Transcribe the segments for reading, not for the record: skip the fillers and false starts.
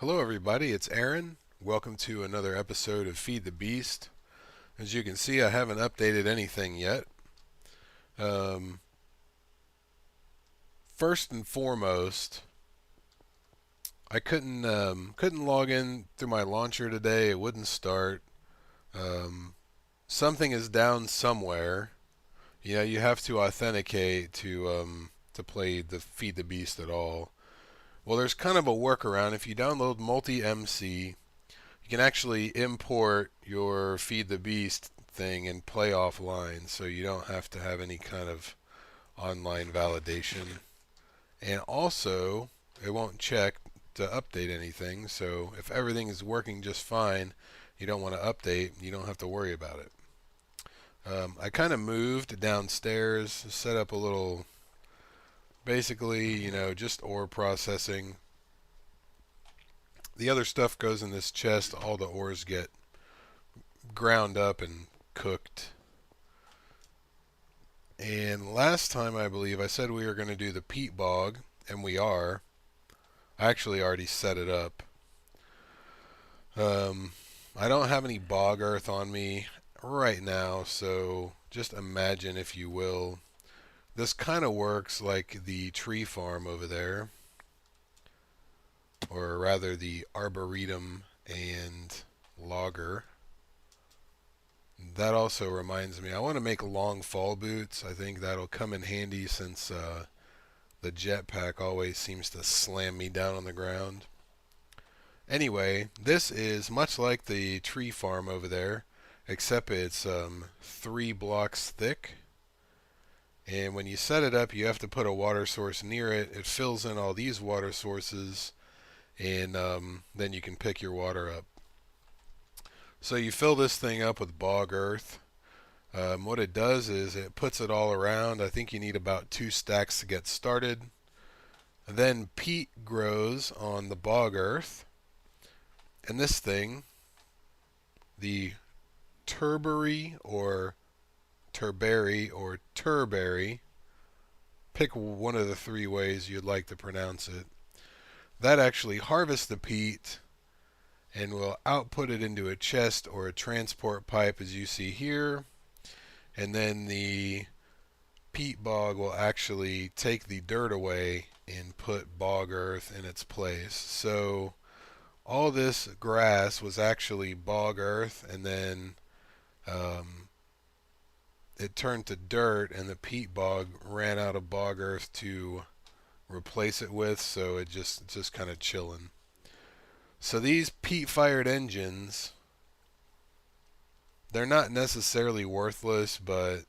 Hello, everybody. It's Aaron. Welcome to another episode of Feed the Beast. As you can see, I haven't updated anything yet. Um, First and foremost, I couldn't log in through my launcher today. It wouldn't start. Um, Something is down somewhere. You have to authenticate to play the Feed the Beast at all. Well, there's kind of a workaround. If you download Multi-MC, you can actually import your Feed the Beast thing and play offline, so you don't have to have any kind of online validation. And also, it won't check to update anything, so if everything is working just fine, you don't want to update, you don't have to worry about it. I kind of moved downstairs, set up a little, basically, just ore processing. The other stuff goes in this chest, all the ores get ground up and cooked. And last time, I believe, I said we were going to do the peat bog, and we are. I actually already set it up. Um, I don't have any bog earth on me right now, so just imagine, if you will, this kind of works like the tree farm over there, or rather the arboretum and logger. That also reminds me, I want to make long fall boots. I think that'll come in handy since the jetpack always seems to slam me down on the ground. Anyway, this is much like the tree farm over there, except it's 3 blocks thick. And when you set it up, you have to put a water source near it. It fills in all these water sources, and then you can pick your water up. So you fill this thing up with bog earth. What it does is it puts it all around. I think you need about 2 stacks to get started. Then peat grows on the bog earth. And this thing, the turberry or turberry, pick one of the 3 ways you'd like to pronounce it. That actually harvests the peat and will output it into a chest or a transport pipe, as you see here. And then the peat bog will actually take the dirt away and put bog earth in its place. So all this grass was actually bog earth, and then it turned to dirt, and the peat bog ran out of bog earth to replace it with, so it's just kind of chilling. So these peat fired engines, they're not necessarily worthless, but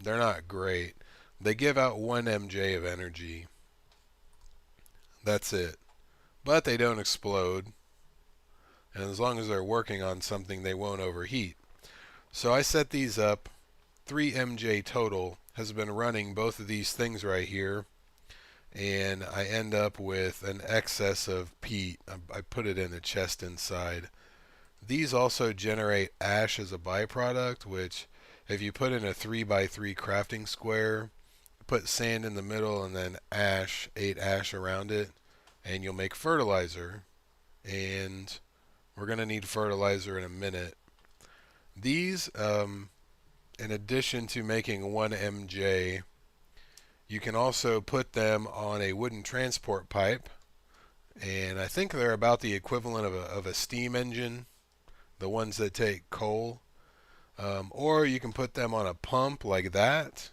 they're not great. They give out 1 MJ of energy. That's it. But they don't explode. And as long as they're working on something, they won't overheat. So I set these up. 3 MJ total has been running both of these things right here. And I end up with an excess of peat. I put it in a chest inside. These also generate ash as a byproduct, which if you put in a 3x3 crafting square, put sand in the middle and then ash, 8 ash around it, and you'll make fertilizer. And we're going to need fertilizer in a minute. These, in addition to making 1 MJ, you can also put them on a wooden transport pipe. And I think they're about the equivalent of a steam engine, the ones that take coal. Or you can put them on a pump like that,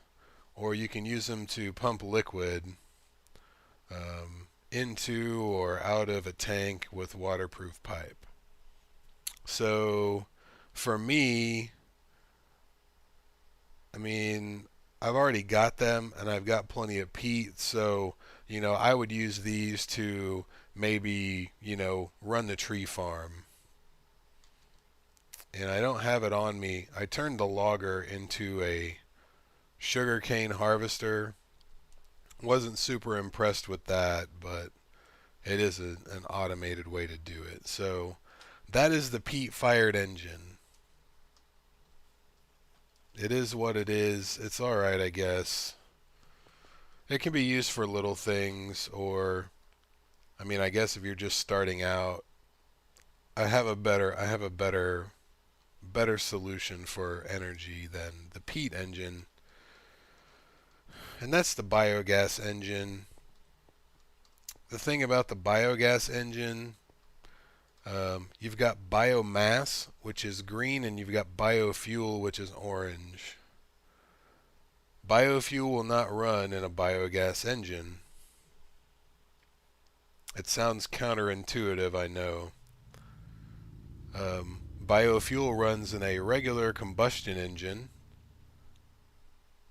or you can use them to pump liquid into or out of a tank with waterproof pipe. So for me, I mean, I've already got them and I've got plenty of peat, so I would use these to maybe run the tree farm. And I don't have it on me. I turned the logger into a sugarcane harvester. Wasn't super impressed with that, but it is an automated way to do it. So that is the peat fired engine. It is what it is. It's alright, I guess. It can be used for little things, or I mean, I guess if you're just starting out, I have a better solution for energy than the Peat engine, and that's the biogas engine. The thing about the biogas engine, you've got biomass, which is green, and you've got biofuel, which is orange. Biofuel will not run in a biogas engine. It sounds counterintuitive, I know. Biofuel runs in a regular combustion engine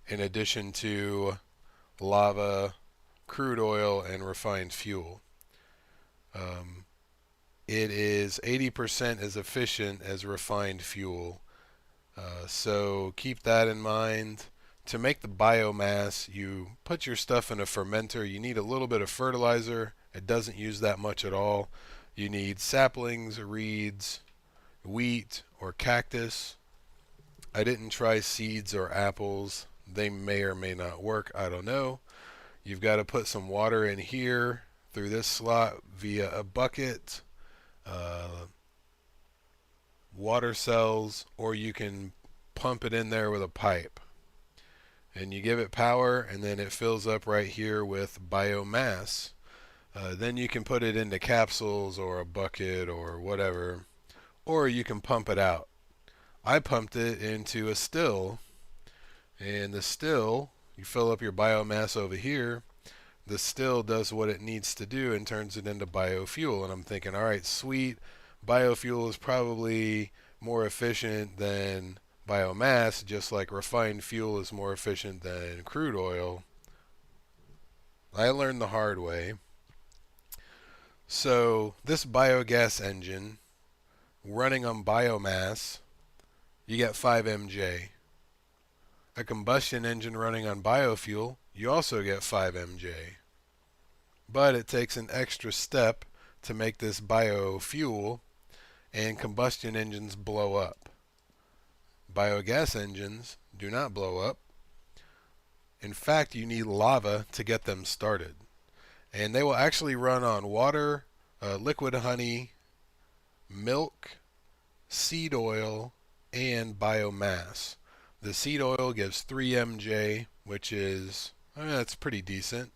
in addition to lava, crude oil, and refined fuel. Um, it is 80% as efficient as refined fuel. So keep that in mind. To make the biomass, you put your stuff in a fermenter. You need a little bit of fertilizer. It doesn't use that much at all. You need saplings, reeds, wheat, or cactus. I didn't try seeds or apples. They may or may not work. I don't know. You've got to put some water in here through this slot via a bucket, water cells, or you can pump it in there with a pipe. And you give it power, and then it fills up right here with biomass. Then you can put it into capsules or a bucket or whatever, or you can pump it out. I pumped it into a still, and the still, you fill up your biomass over here, the still does what it needs to do and turns it into biofuel. And I'm thinking, all right, sweet, biofuel is probably more efficient than biomass, just like refined fuel is more efficient than crude oil. I learned the hard way. So this biogas engine running on biomass, you get 5 mj. A combustion engine running on biofuel, you also get 5 mj. But it takes an extra step to make this biofuel, and combustion engines blow up. Biogas engines do not blow up. In fact, you need lava to get them started. And they will actually run on water, liquid honey, milk, seed oil, and biomass. The seed oil gives 3 mj, which is, that's pretty decent.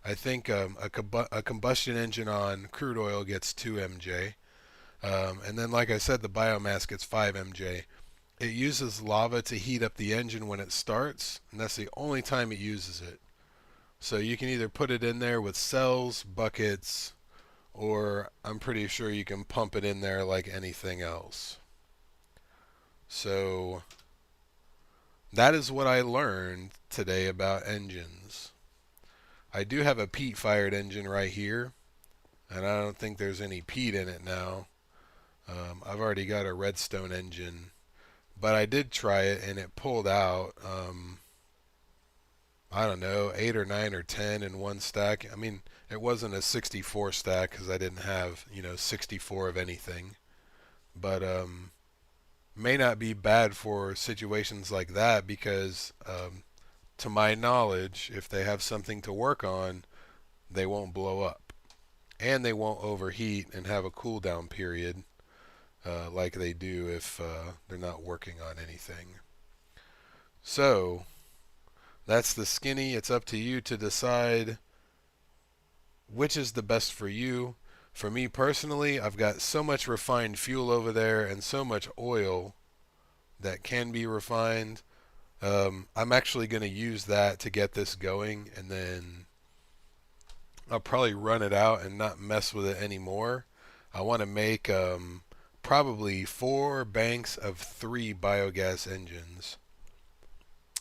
I think a combustion engine on crude oil gets 2 mj. And then, like I said, the biomass gets 5 mj. It uses lava to heat up the engine when it starts, and that's the only time it uses it. So you can either put it in there with cells, buckets, or I'm pretty sure you can pump it in there like anything else. So that is what I learned today about engines. I do have a peat-fired engine right here, and I don't think there's any peat in it now. I've already got a redstone engine, but I did try it and it pulled out, I don't know, 8 or 9 or 10 in one stack. I mean, it wasn't a 64 stack because I didn't have, 64 of anything. But may not be bad for situations like that because, to my knowledge, if they have something to work on, they won't blow up. And they won't overheat and have a cooldown period like they do if they're not working on anything. So that's the skinny. It's up to you to decide which is the best for you. For me personally, I've got so much refined fuel over there and so much oil that can be refined. I'm actually going to use that to get this going, and then I'll probably run it out and not mess with it anymore. I want to make probably 4 banks of 3 biogas engines.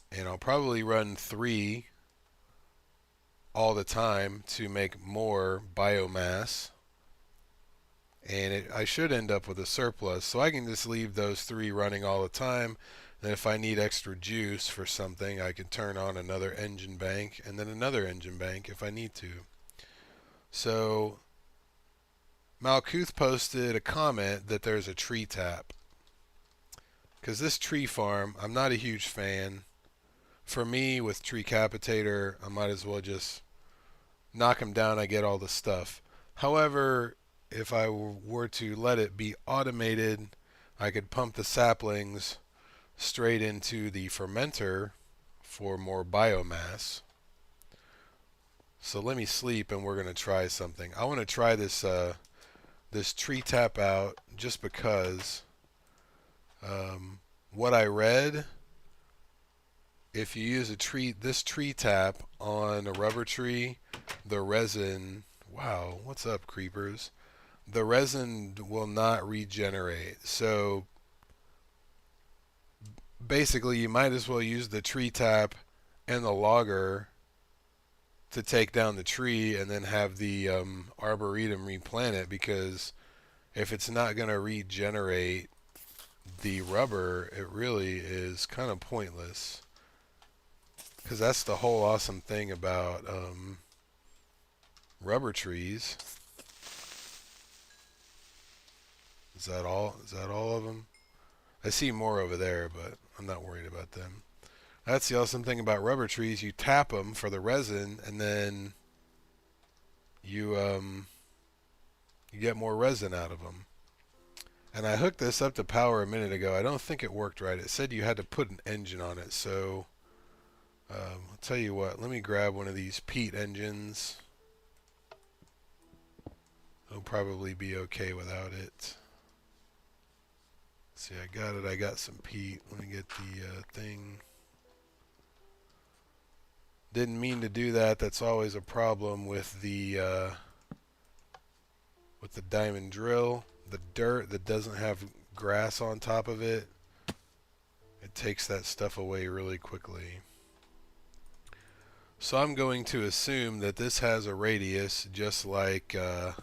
And I'll probably run 3 all the time to make more biomass. And I should end up with a surplus, so I can just leave those 3 running all the time. And if I need extra juice for something, I can turn on another engine bank and then another engine bank if I need to. So Malkuth posted a comment that there's a tree tap. Because this tree farm, I'm not a huge fan. For me, with Treecapitator, I might as well just knock them down. I get all the stuff. However, if I were to let it be automated, I could pump the saplings straight into the fermenter for more biomass. So let me sleep and we're going to try something. I want to try this tree tap out just because what I read, if you use this tree tap on a rubber tree, the resin, wow, what's up creepers? The resin will not regenerate. So basically you might as well use the tree tap and the logger to take down the tree and then have the arboretum replant it, because if it's not going to regenerate the rubber, it really is kind of pointless. Because that's the whole awesome thing about rubber trees. Is that all? Is that all of them? I see more over there, but I'm not worried about them. That's the awesome thing about rubber trees. You tap them for the resin, and then you get more resin out of them. And I hooked this up to power a minute ago. I don't think it worked right. It said you had to put an engine on it. So I'll tell you what. Let me grab one of these Peat engines. It'll probably be okay without it. See, I got it. I got some Peat. Let me get the thing. Didn't mean to do that. That's always a problem with the diamond drill. The dirt that doesn't have grass on top of it, it takes that stuff away really quickly. So I'm going to assume that this has a radius just like the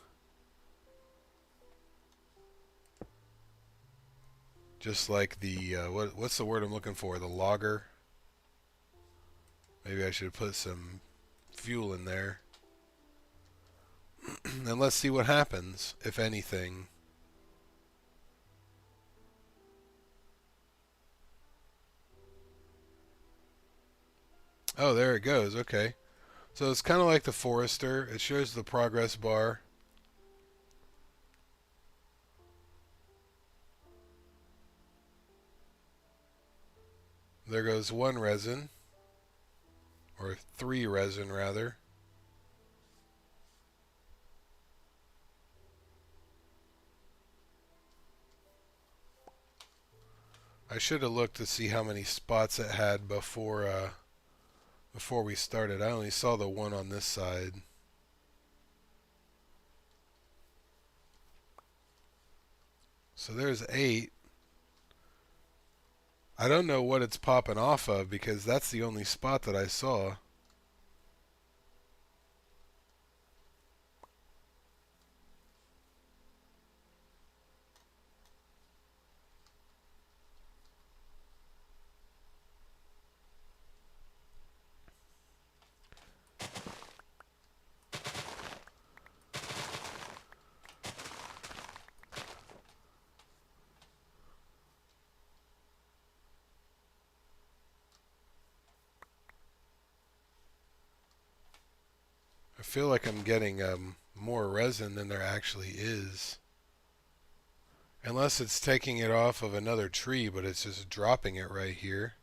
what's the word I'm looking for? The logger. Maybe I should put some fuel in there. And let's see what happens, if anything. Oh, there it goes. Okay. So it's kind of like the Forester. It shows the progress bar. There goes one resin. Or 3 resin, rather. I should have looked to see how many spots it had before we started. I only saw the one on this side. So there's 8. I don't know what it's popping off of because that's the only spot that I saw. I feel like I'm getting more resin than there actually is. Unless it's taking it off of another tree, but it's just dropping it right here.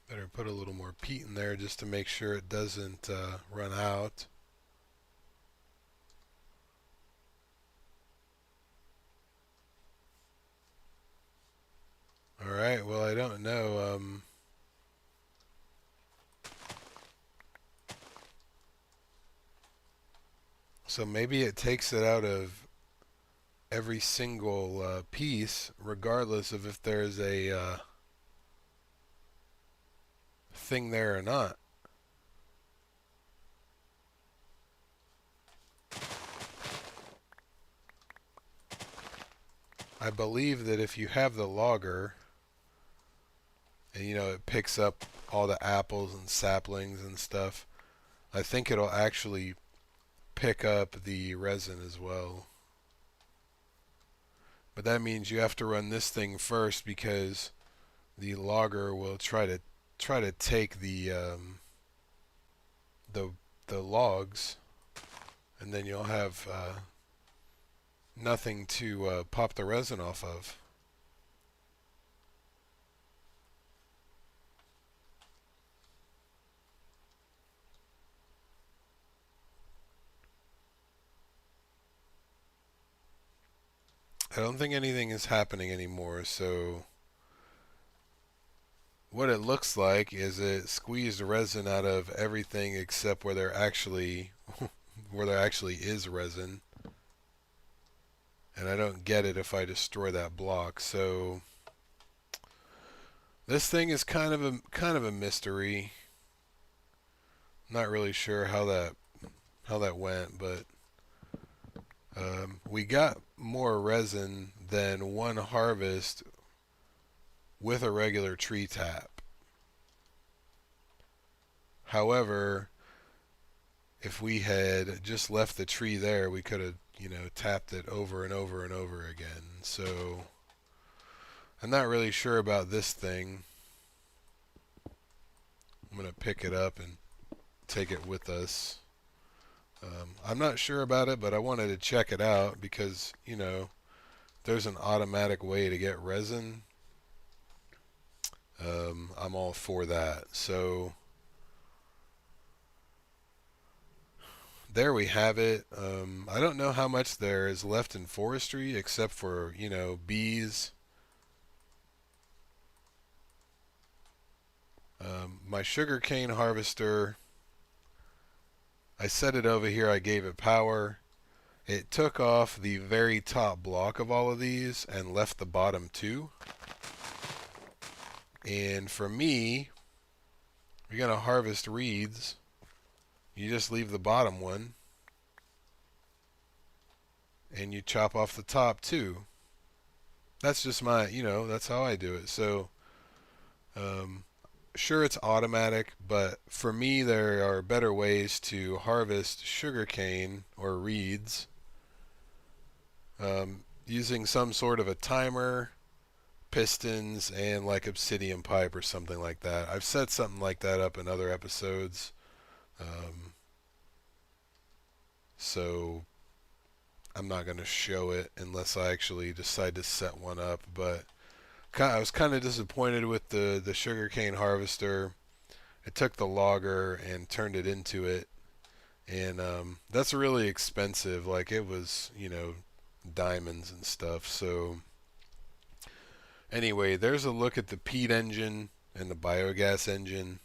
Better put a little more peat in there just to make sure it doesn't run out. Alright, well I don't know. So maybe it takes it out of every single piece, regardless of if there's a thing there or not. I believe that if you have the logger, and it picks up all the apples and saplings and stuff, I think it'll actually pick up the resin as well. But that means you have to run this thing first because the logger will try to take the logs. and then you'll have nothing to pop the resin off of. I don't think anything is happening anymore, so what it looks like is it squeezed resin out of everything except where there actually is resin. And I don't get it if I destroy that block. So this thing is kind of a mystery. Not really sure how that went, but we got more resin than one harvest with a regular tree tap. However, if we had just left the tree there, we could have, tapped it over and over and over again. So I'm not really sure about this thing. I'm going to pick it up and take it with us. I'm not sure about it, but I wanted to check it out because, there's an automatic way to get resin. I'm all for that. So there we have it. I don't know how much there is left in forestry except for, bees. My sugarcane harvester, I set it over here, I gave it power. It took off the very top block of all of these and left the bottom two. And for me, you're going to harvest reeds. You just leave the bottom one and you chop off the top too. That's just my, that's how I do it. So, sure, it's automatic, but for me, there are better ways to harvest sugarcane or reeds using some sort of a timer, pistons, and like obsidian pipe or something like that. I've set something like that up in other episodes. So I'm not going to show it unless I actually decide to set one up, but I was kind of disappointed with the sugarcane harvester. I took the logger and turned it into it, and that's really expensive. Like it was, diamonds and stuff. So anyway, there's a look at the peat engine and the biogas engine,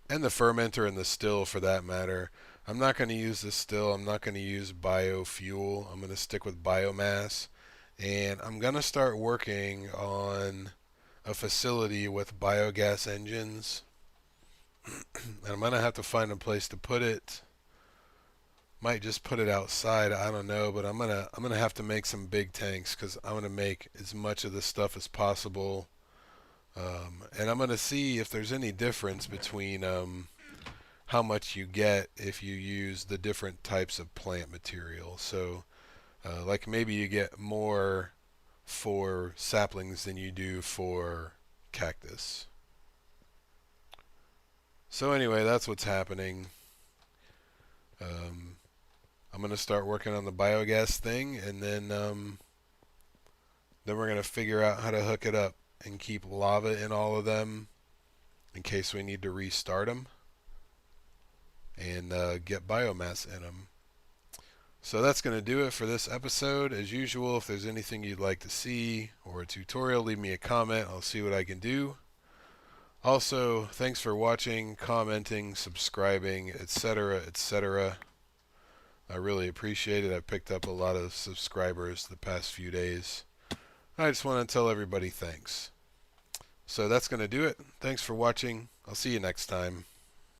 and the fermenter and the still for that matter. I'm not going to use the still. I'm not going to use biofuel. I'm going to stick with biomass. And I'm going to start working on a facility with biogas engines. And I'm going to have to find a place to put it. Might just put it outside, I don't know, but I'm going to have to make some big tanks cuz I'm going to make as much of this stuff as possible. And I'm going to see if there's any difference between how much you get if you use the different types of plant material. So like maybe you get more for saplings than you do for cactus. So anyway, that's what's happening. I'm going to start working on the biogas thing, and then we're going to figure out how to hook it up and keep lava in all of them in case we need to restart them, and get biomass in them. So that's going to do it for this episode. As usual, if there's anything you'd like to see or a tutorial, leave me a comment. I'll see what I can do. Also, thanks for watching, commenting, subscribing, etc., etc. I really appreciate it. I've picked up a lot of subscribers the past few days. I just want to tell everybody thanks. So that's going to do it. Thanks for watching. I'll see you next time.